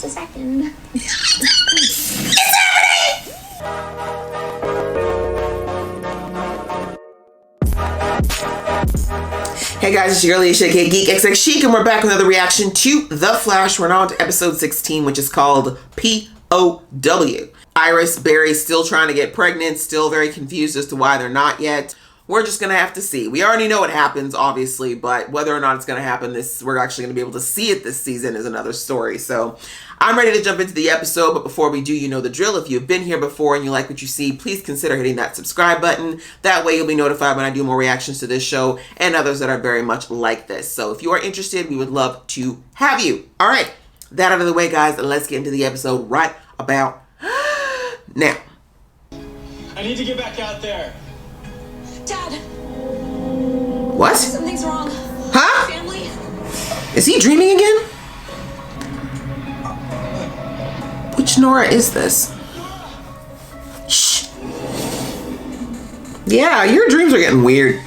just a second. It's happening! Hey guys, it's your girl Aisha, aka Geek XX Chic, and we're back with another reaction to The Flash. We're now on to episode 16, which is called P.O.W. Iris, Barry still trying to get pregnant, still very confused as to why they're not yet. We're just gonna have to see. We already know what happens, obviously, but whether or not it's gonna happen, we're actually gonna be able to see it this season is another story. So I'm ready to jump into the episode, but before we do, you know the drill. If you've been here before and you like what you see, please consider hitting that subscribe button. That way you'll be notified when I do more reactions to this show and others that are very much like this. So if you are interested, we would love to have you. All right, that out of the way, guys, let's get into the episode right about now. I need to get back out there. Dad. What? Something's wrong. Huh? Family. Is he dreaming again? Which Nora is this? Shh. Yeah, your dreams are getting weird.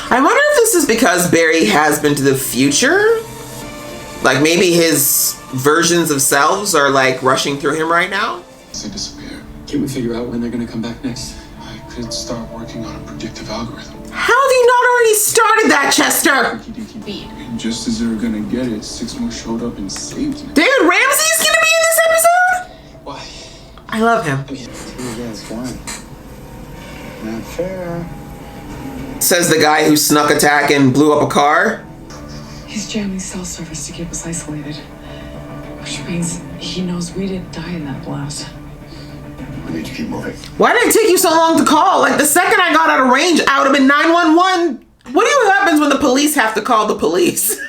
I wonder if this is because Barry has been to the future. Like maybe his versions of selves are like rushing through him right now. They disappear. Can we figure out when they're gonna come back next? I could start working on a predictive algorithm. How have you not already started that, Chester? And just as they were gonna get it, 6 more showed up and saved me. David Ramsey's gonna be in this episode? Why? I love him. You guys won. Not fair. Says the guy who snuck attack and blew up a car. He's jamming cell service to keep us isolated. Which means he knows we didn't die in that blast. We need to keep moving. Why did it take you so long to call? Like the second I got out of range, I would have been 911. What do you happens when the police have to call the police?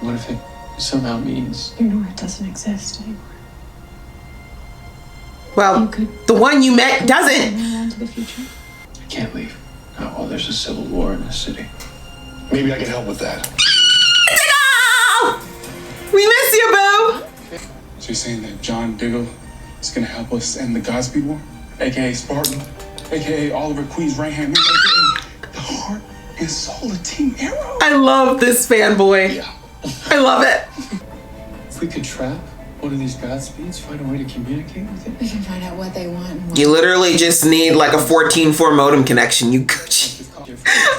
What if it somehow means Your Nora doesn't exist anymore. Well, the one you met doesn't. Into the future. I can't leave? Not while there's a civil war in the city. Maybe I can help with that. We miss you, boo. So you're saying that John Diggle is gonna help us end the Godspeed war? AKA Spartan, AKA Oliver Queen's right hand man, AKA the heart and soul of Team Arrow. I love this fanboy. Yeah. I love it. If we could trap one of these Godspeeds, find a way to communicate with it. We can find out what they want and what You literally just need like a 14.4 modem connection. You Gucci.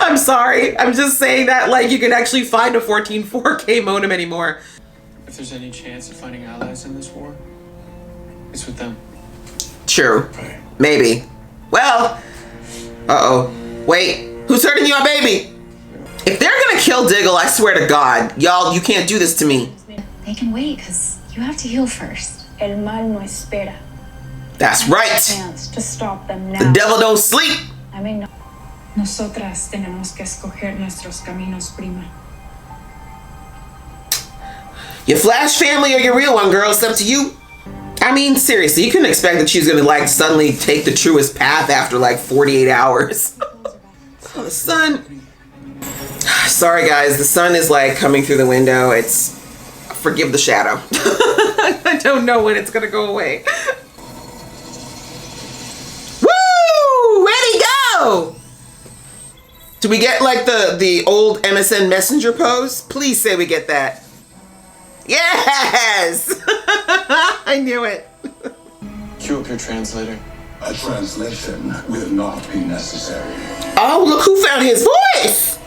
I'm sorry. I'm just saying that like you can actually find a 14.4K modem anymore. If there's any chance of finding allies in this war, it's with them. True. Maybe. Well. Uh-oh. Wait. Who's hurting your baby? If they're gonna kill Diggle, I swear to God, y'all, you can't do this to me. They can wait, because you have to heal first. El mal no espera. That's right. Chance to stop them now. The devil don't sleep. I mean, no. Nosotras tenemos que escoger nuestros caminos, prima. Your Flash family or your real one, girl, it's up to you. I mean, seriously, you couldn't expect that she's gonna like suddenly take the truest path after like 48 hours. Oh, the sun. Sorry guys, the sun is like coming through the window. It's, forgive the shadow. I don't know when it's gonna go away. Woo! Ready, go! Do we get like the old MSN Messenger pose? Please say we get that. Yes! I knew it. Cue up your translator. A translation will not be necessary. Oh, look who found his voice!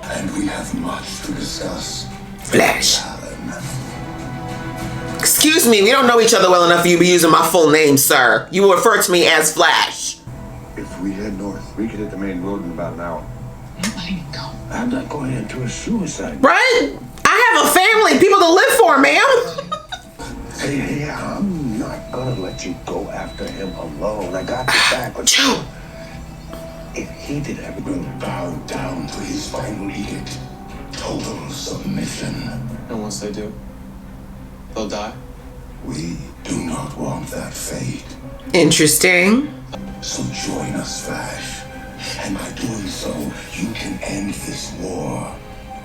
And we have much to discuss. Flash. Alan. Excuse me, we don't know each other well enough for you to be using my full name, sir. You refer to me as Flash. If we head north, we could hit the main road in about an hour. I'm letting it go. I'm not going into a suicide. Right? I have a family, people to live for, ma'am. Hey, I'm not gonna let you go after him alone. I got your back. But if he did ever Will bow down to his final edict. Total submission. And once they do, they'll die. We do not want that fate. Interesting. So join us, Flash. And by doing so, you can end this war.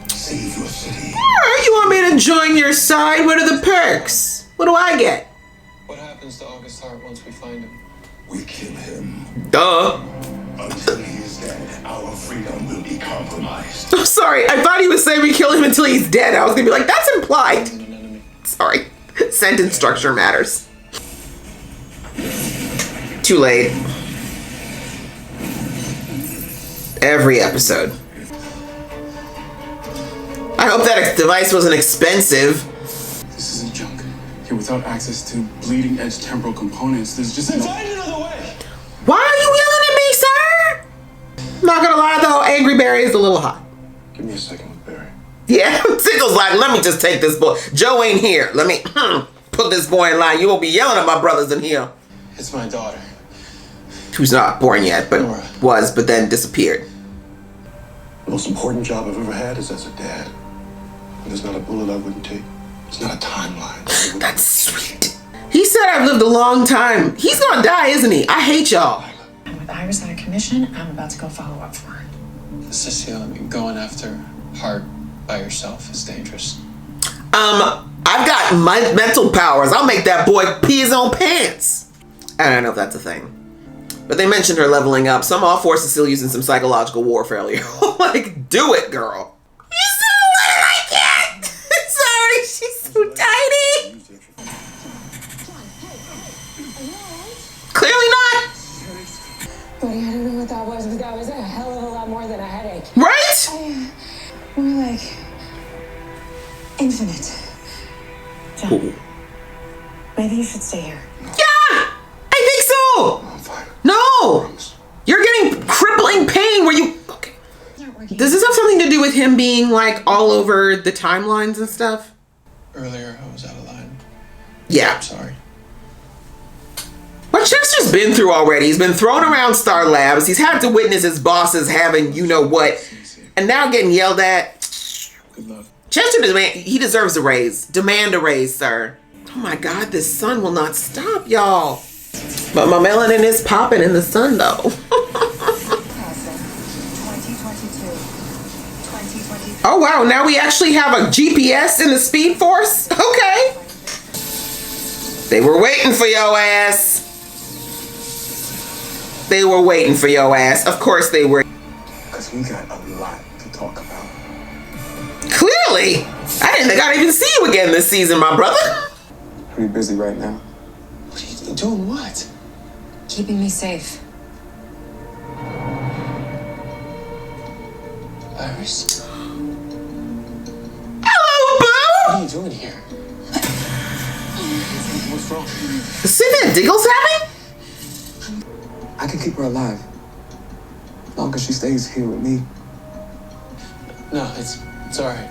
Save your city. Alright, you want me to join your side? What are the perks? What do I get? What happens to August Hart once we find him? We kill him. Duh. Until he is dead, our freedom will be compromised. I'm sorry, I thought he was saying we kill him until he's dead. I was gonna be like, that's implied. Sorry. Sentence structure matters. Too late. Every episode. I hope that device wasn't expensive. This isn't junk. Here, without access to bleeding edge temporal components, there's just no... Find another way! Why are you yelling at me, sir? Not gonna lie though, Angry Barry is a little hot. Give me a second with Barry. Yeah, Tickle's like, let me just take this boy. Joe ain't here. Let me put this boy in line. You won't be yelling at my brothers in here. It's my daughter. Who's not born yet, but Nora. was, but then disappeared. The most important job I've ever had is as a dad. And there's not a bullet I wouldn't take. There's not a timeline. That's sweet. He said I've lived a long time. He's gonna die, isn't he? I hate y'all. And with Iris out of commission, I'm about to go follow up for her. Cecile, I mean, going after Hart by yourself is dangerous. I've got my mental powers. I'll make that boy pee his own pants. I don't know if that's a thing. But they mentioned her leveling up, so I'm all for Cecile using some psychological warfare. Like, do it, girl. You so little, I can't. Sorry, she's so tiny. Clearly not. Buddy, I don't know what that was, but that was a hell of a lot more than a headache. Right? More like infinite. Ooh. Maybe you should stay here. Yeah, I think so. I'm fine. No, you're getting crippling pain where you. Okay. Does this have something to do with him being like all over the timelines and stuff? Earlier, I was out of line. Yeah. I'm sorry. What Chester's been through already. He's been thrown around Star Labs. He's had to witness his bosses having you know what, and now getting yelled at. Good luck. Chester, he deserves a raise. Demand a raise, sir. Oh my God, this sun will not stop, y'all. But my melanin is popping in the sun, though. 2022. Oh wow, now we actually have a GPS in the Speed Force? Okay. They were waiting for your ass. They were waiting for your ass. Of course they were. Because we got a lot to talk about. Clearly. I didn't think I'd even see you again this season, my brother. Pretty busy right now. What are you doing? What? Keeping me safe. Iris? Hello, What boo. are you doing here? What's wrong? Cynthia Diggle's having? I can keep her alive. As long as she stays here with me. No, it's all right.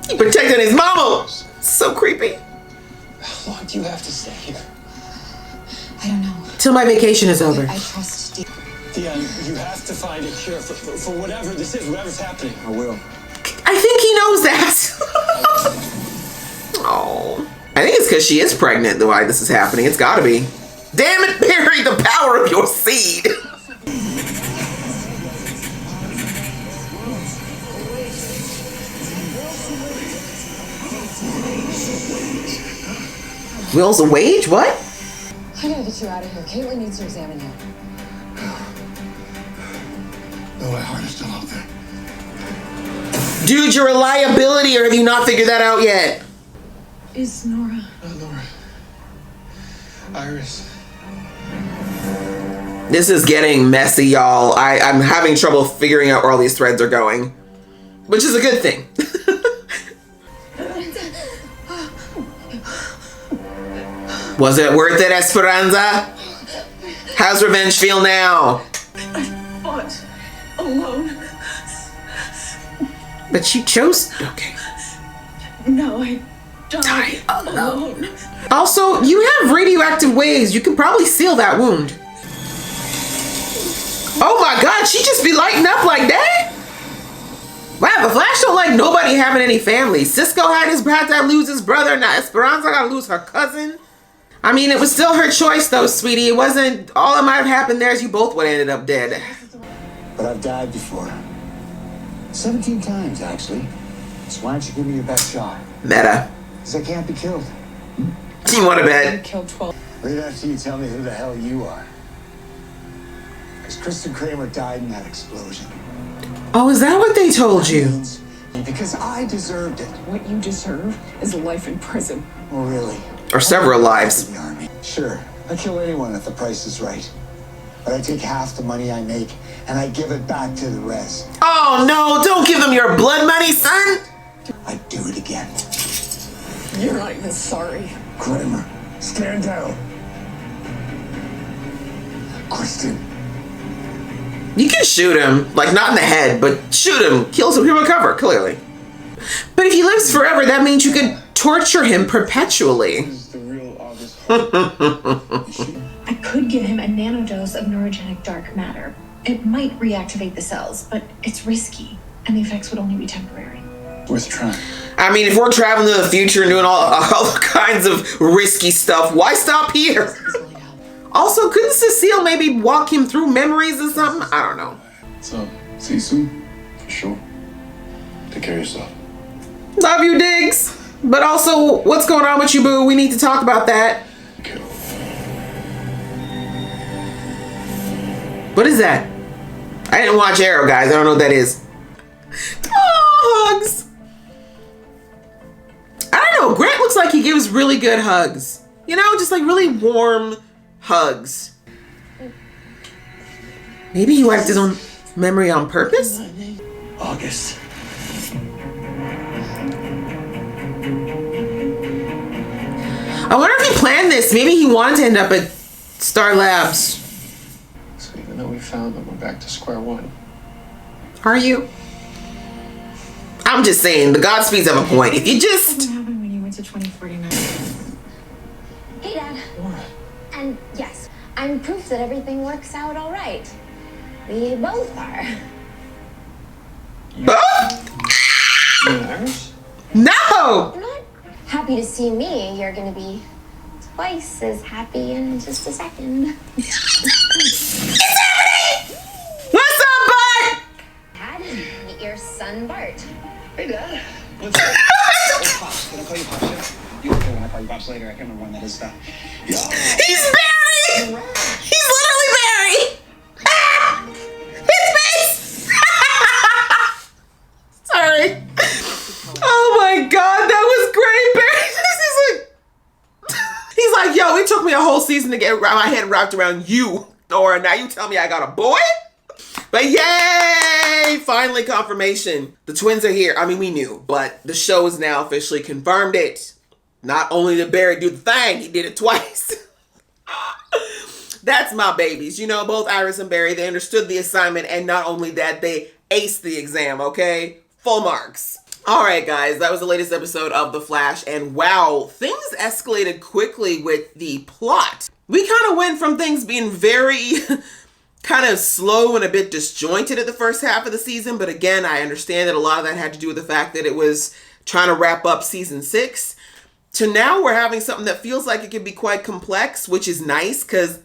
He protecting his mama. So creepy. How long do you have to stay here? I don't know. Till my vacation is over. I trust Steve. Dion, you have to find a cure for whatever this is, whatever's happening. I will. I think he knows that. Oh. I think it's because she is pregnant why this is happening. It's gotta be. Damn it, Barry, the power of your seed. Will's a wage? What? I gotta get you out of here. Caitlin needs to examine you. No, my heart is still out there. Dude, you're a liability, or have you not figured that out yet? Is Nora? Nora. Iris. This is getting messy, y'all. I'm having trouble figuring out where all these threads are going. Which is a good thing. Was it worth it, Esperanza? How's revenge feel now? I fought alone. But you chose... Okay. No, I died alone. Also, you have radioactive waves. You can probably seal that wound. Oh my God, she just be lighting up like that? Wow, the Flash don't like nobody having any family. Cisco had to lose his brother. Now Esperanza gotta lose her cousin. I mean, it was still her choice though, sweetie. It wasn't, all that might have happened there is you both would have ended up dead. But I've died before. 17 times, actually. So why don't you give me your best shot? Meta. Because I can't be killed. You want to You bet? killed 12. Wait after you tell me who the hell you are. Because Kristen Kramer died in that explosion. Oh, is that what they told you? Because I deserved it. What you deserve is life in prison. Oh, really? Or several lives. In the army. Sure, I kill anyone if the price is right. But I take half the money I make and I give it back to the res. Oh no, don't give them your blood money, son! I do it again. You're not even sorry. Kramer, stand down. Question. You can shoot him, like not in the head, but shoot him, kills him, he'll recover, clearly. But if he lives forever, that means you could torture him perpetually. This is the real August heart. I could give him a nanodose of neurogenic dark matter. It might reactivate the cells, but it's risky, and the effects would only be temporary. Worth trying. I mean, if we're traveling to the future and doing all kinds of risky stuff, why stop here? Also, couldn't Cecile maybe walk him through memories or something? I don't know. So, see you soon. For sure. Take care of yourself. Love you, Diggs. But also, what's going on with you, boo? We need to talk about that. Okay. What is that? I didn't watch Arrow, guys. I don't know what that is. Oh, hugs. I don't know. Grant looks like he gives really good hugs. You know, just like really warm hugs. Maybe he wiped his own memory on purpose? August. I wonder if he planned this. Maybe he wanted to end up at Star Labs. So even though we found them, we're back to square one. Are you? I'm just saying, the Godspeeds have a point. If you just... What happened when you went to 2049? Hey, Dad. And yes, I'm proof that everything works out all right. We both are. Oh! You and Iris? No! You're not happy to see me. You're gonna be twice as happy in just a second. It's happening! What's up, Bart? Dad, meet your son, Bart. Hey, Dad. What's up? Oh, Pops. Can I call you Pops yet? You okay when I call you Pops later? I can't remember when that is now. He's Barry! He's literally Barry! Ah! His face! Sorry. Oh my god, that was great, Barry. He's like, yo, it took me a whole season to get my head wrapped around you, Nora. Now you tell me I got a boy? But yay! Finally confirmation. The twins are here. I mean, we knew, but the show has now officially confirmed it. Not only did Barry do the thing, he did it twice. That's my babies. You know, both Iris and Barry, they understood the assignment, and not only that, they aced the exam, okay? Full marks. All right, guys, that was the latest episode of The Flash, and wow, things escalated quickly with the plot. We kind of went from things being very kind of slow and a bit disjointed at the first half of the season, but again, I understand that a lot of that had to do with the fact that it was trying to wrap up season 6, to now we're having something that feels like it could be quite complex, which is nice, because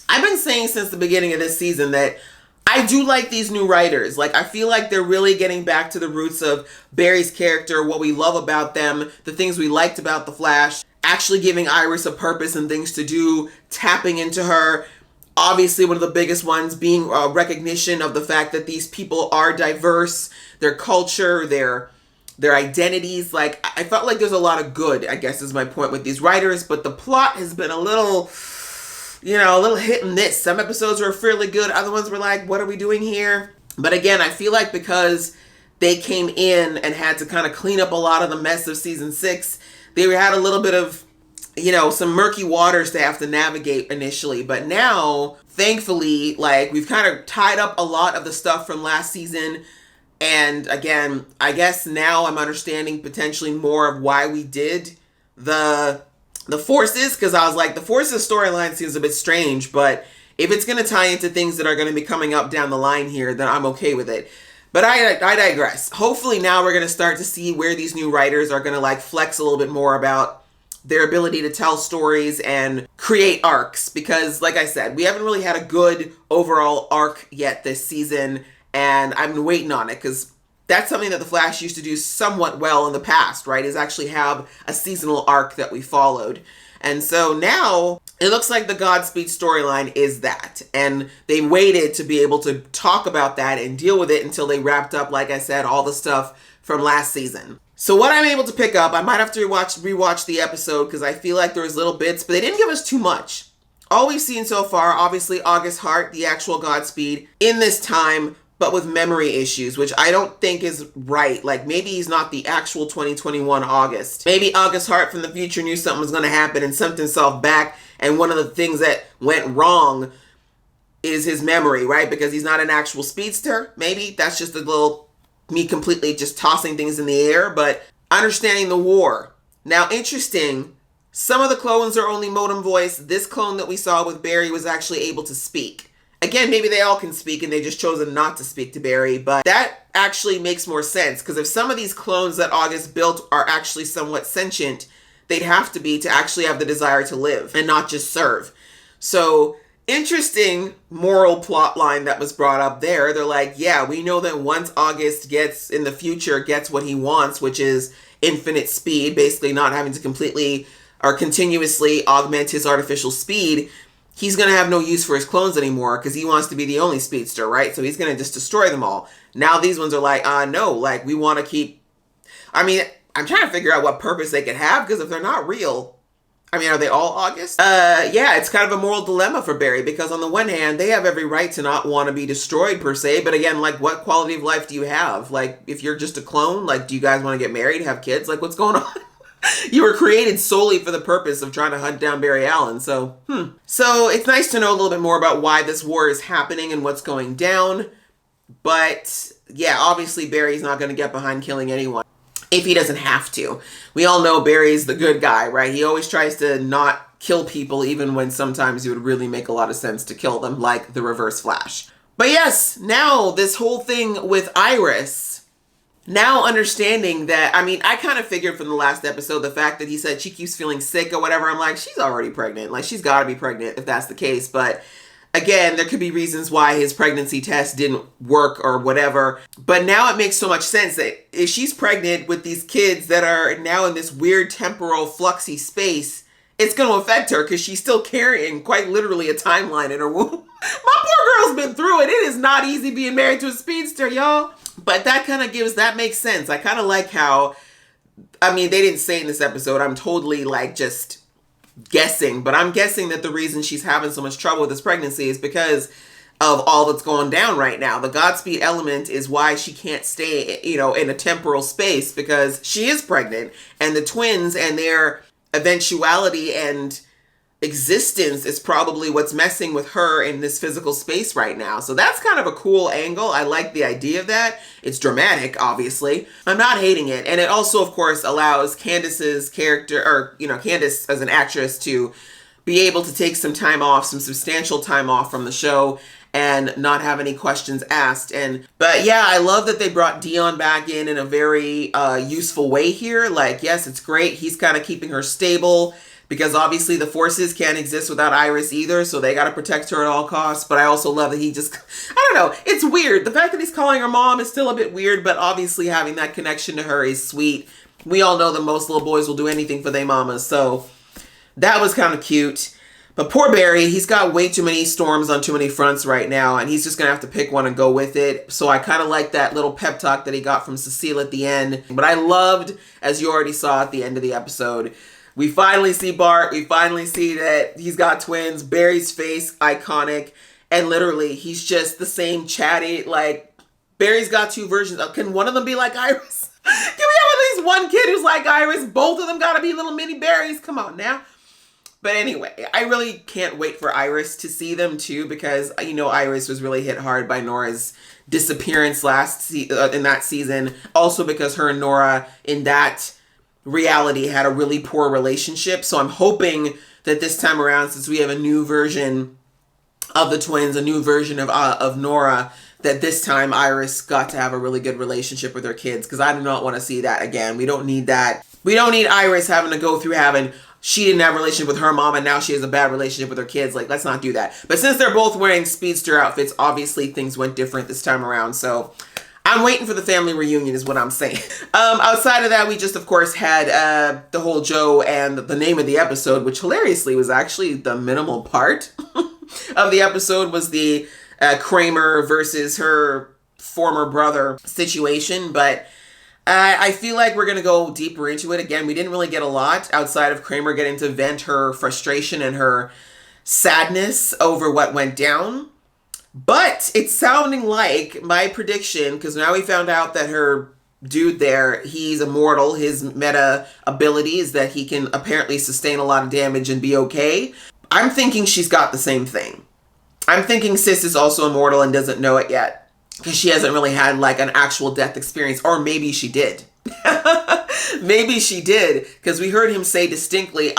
I've been saying since the beginning of this season that I do like these new writers. Like, I feel like they're really getting back to the roots of Barry's character, what we love about them, the things we liked about The Flash, actually giving Iris a purpose and things to do, tapping into her. Obviously, one of the biggest ones being recognition of the fact that these people are diverse, their culture, their identities. Like, I felt like there's a lot of good, I guess is my point with these writers, but the plot has been a little, you know, a little hit and miss. Some episodes were fairly good. Other ones were like, what are we doing here? But again, I feel like because they came in and had to kind of clean up a lot of the mess of season 6, they had a little bit of, you know, some murky waters to have to navigate initially. But now, thankfully, like, we've kind of tied up a lot of the stuff from last season. And again, I guess now I'm understanding potentially more of why we did the Forces, because I was like, the Forces storyline seems a bit strange, but if it's going to tie into things that are going to be coming up down the line here, then I'm okay with it. But I digress. Hopefully now we're going to start to see where these new writers are going to like flex a little bit more about their ability to tell stories and create arcs, because like I said, we haven't really had a good overall arc yet this season, and I've been waiting on it, because that's something that The Flash used to do somewhat well in the past, right? Is actually have a seasonal arc that we followed. And so now it looks like the Godspeed storyline is that. And they waited to be able to talk about that and deal with it until they wrapped up, like I said, all the stuff from last season. So what I'm able to pick up, I might have to rewatch the episode because I feel like there was little bits, but they didn't give us too much. All we've seen so far, obviously August Hart, the actual Godspeed, in this time, but with memory issues, which I don't think is right. Like, maybe he's not the actual 2021 August. Maybe August Hart from the future knew something was going to happen and sent himself back, and one of the things that went wrong is his memory, right? Because he's not an actual speedster. Maybe that's just a little me completely just tossing things in the air, but understanding the war. Now, interesting, some of the clones are only modem voice. This clone that we saw with Barry was actually able to speak. Again, maybe they all can speak and they just chosen not to speak to Barry, but that actually makes more sense because if some of these clones that August built are actually somewhat sentient, they'd have to be to actually have the desire to live and not just serve. So, interesting moral plot line that was brought up there. They're like, yeah, we know that once August gets what he wants, which is infinite speed, basically not having to completely or continuously augment his artificial speed, he's going to have no use for his clones anymore because he wants to be the only speedster, right? So he's going to just destroy them all. Now these ones are like, no, like we want to keep, I mean, I'm trying to figure out what purpose they could have because if they're not real, I mean, are they all August? Yeah, it's kind of a moral dilemma for Barry because on the one hand, they have every right to not want to be destroyed per se. But again, like what quality of life do you have? Like if you're just a clone, like do you guys want to get married, have kids? Like what's going on? You were created solely for the purpose of trying to hunt down Barry Allen. So it's nice to know a little bit more about why this war is happening and what's going down. But yeah, obviously Barry's not going to get behind killing anyone if he doesn't have to. We all know Barry's the good guy, right? He always tries to not kill people even when sometimes it would really make a lot of sense to kill them, like the Reverse Flash. But yes, now this whole thing with Iris, now understanding that, I mean, I kind of figured from the last episode, the fact that he said she keeps feeling sick or whatever, I'm like, she's already pregnant. Like, she's got to be pregnant if that's the case. But again, there could be reasons why his pregnancy test didn't work or whatever. But now it makes so much sense that if she's pregnant with these kids that are now in this weird temporal fluxy space, it's going to affect her because she's still carrying quite literally a timeline in her womb. My poor girl's been through it. It is not easy being married to a speedster, y'all. But that kind of that makes sense. I kind of like how, I mean, they didn't say in this episode, I'm totally like just guessing, but I'm guessing that the reason she's having so much trouble with this pregnancy is because of all that's going down right now. The Godspeed element is why she can't stay, in a temporal space because she is pregnant and the twins and their eventuality and existence is probably what's messing with her in this physical space right now. So that's kind of a cool angle. I like the idea of that. It's dramatic, obviously. I'm not hating it. And it also, of course, allows Candace's character, or, Candace as an actress to be able to take some time off, some substantial time off from the show and not have any questions asked. But yeah, I love that they brought Dion back in a very useful way here. Like, yes, it's great. He's kind of keeping her stable, because obviously the forces can't exist without Iris either, so they got to protect her at all costs. But I also love that he just, I don't know, it's weird. The fact that he's calling her mom is still a bit weird, but obviously having that connection to her is sweet. We all know that most little boys will do anything for their mamas, so that was kind of cute. But poor Barry, he's got way too many storms on too many fronts right now, and he's just going to have to pick one and go with it. So I kind of like that little pep talk that he got from Cecile at the end. But I loved, as you already saw at the end of the episode, we finally see Bart. We finally see that he's got twins. Barry's face, iconic. And literally, he's just the same chatty, like, Barry's got two versions. Can one of them be like Iris? Can we have at least one kid who's like Iris? Both of them gotta be little mini Barrys. Come on now. But anyway, I really can't wait for Iris to see them too, because, Iris was really hit hard by Nora's disappearance in that season. Also because her and Nora in that reality had a really poor relationship. So I'm hoping that this time around, since we have a new version of the twins, a new version of Nora, that this time Iris got to have a really good relationship with her kids, because I do not want to see that again. We don't need that. We don't need Iris having to go through she didn't have a relationship with her mom and now she has a bad relationship with her kids. Like, let's not do that. But since they're both wearing speedster outfits, obviously things went different this time around. So I'm waiting for the family reunion is what I'm saying. Outside of that, we just, of course, had the whole Joe and the name of the episode, which hilariously was actually the minimal part of the episode, was the Kramer versus her former brother situation. But I feel like we're going to go deeper into it. Again, we didn't really get a lot outside of Kramer getting to vent her frustration and her sadness over what went down. But it's sounding like my prediction, because now we found out that her dude there, he's immortal. His meta ability is that he can apparently sustain a lot of damage and be okay. I'm thinking she's got the same thing. I'm thinking Sis is also immortal and doesn't know it yet, because she hasn't really had like an actual death experience. Or maybe she did. Maybe she did, because we heard him say distinctly,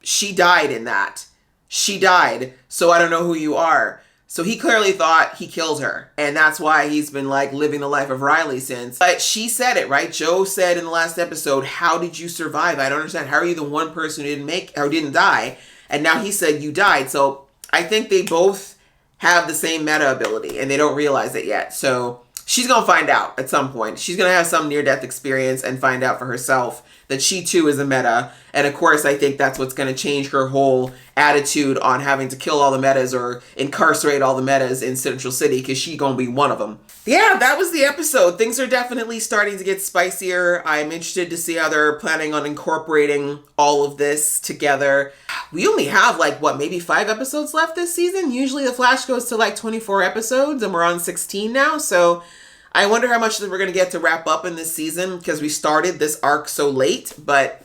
she died in that. She died, so I don't know who you are. So he clearly thought he killed her, and that's why he's been like living the life of Riley since. But she said it, right? Joe said in the last episode, how did you survive? I don't understand. How are you the one person who didn't die? And now he said you died. So I think they both have the same meta ability, and they don't realize it yet. So she's going to find out at some point. She's going to have some near-death experience and find out for herself that she too is a meta. And of course, I think that's what's going to change her whole attitude on having to kill all the metas or incarcerate all the metas in Central City, because she's going to be one of them. Yeah, that was the episode. Things are definitely starting to get spicier. I'm interested to see how they're planning on incorporating all of this together. We only have like, what, maybe 5 episodes left this season? Usually The Flash goes to like 24 episodes and we're on 16 now. So I wonder how much we're going to get to wrap up in this season, because we started this arc so late, but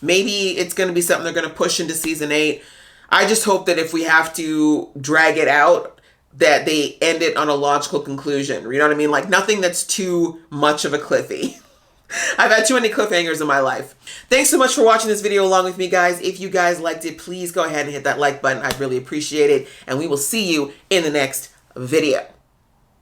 maybe it's going to be something they're going to push into season 8. I just hope that if we have to drag it out, that they end it on a logical conclusion. You know what I mean? Like nothing that's too much of a cliffy. I've had too many cliffhangers in my life. Thanks so much for watching this video along with me, guys. If you guys liked it, please go ahead and hit that like button. I'd really appreciate it. And we will see you in the next video.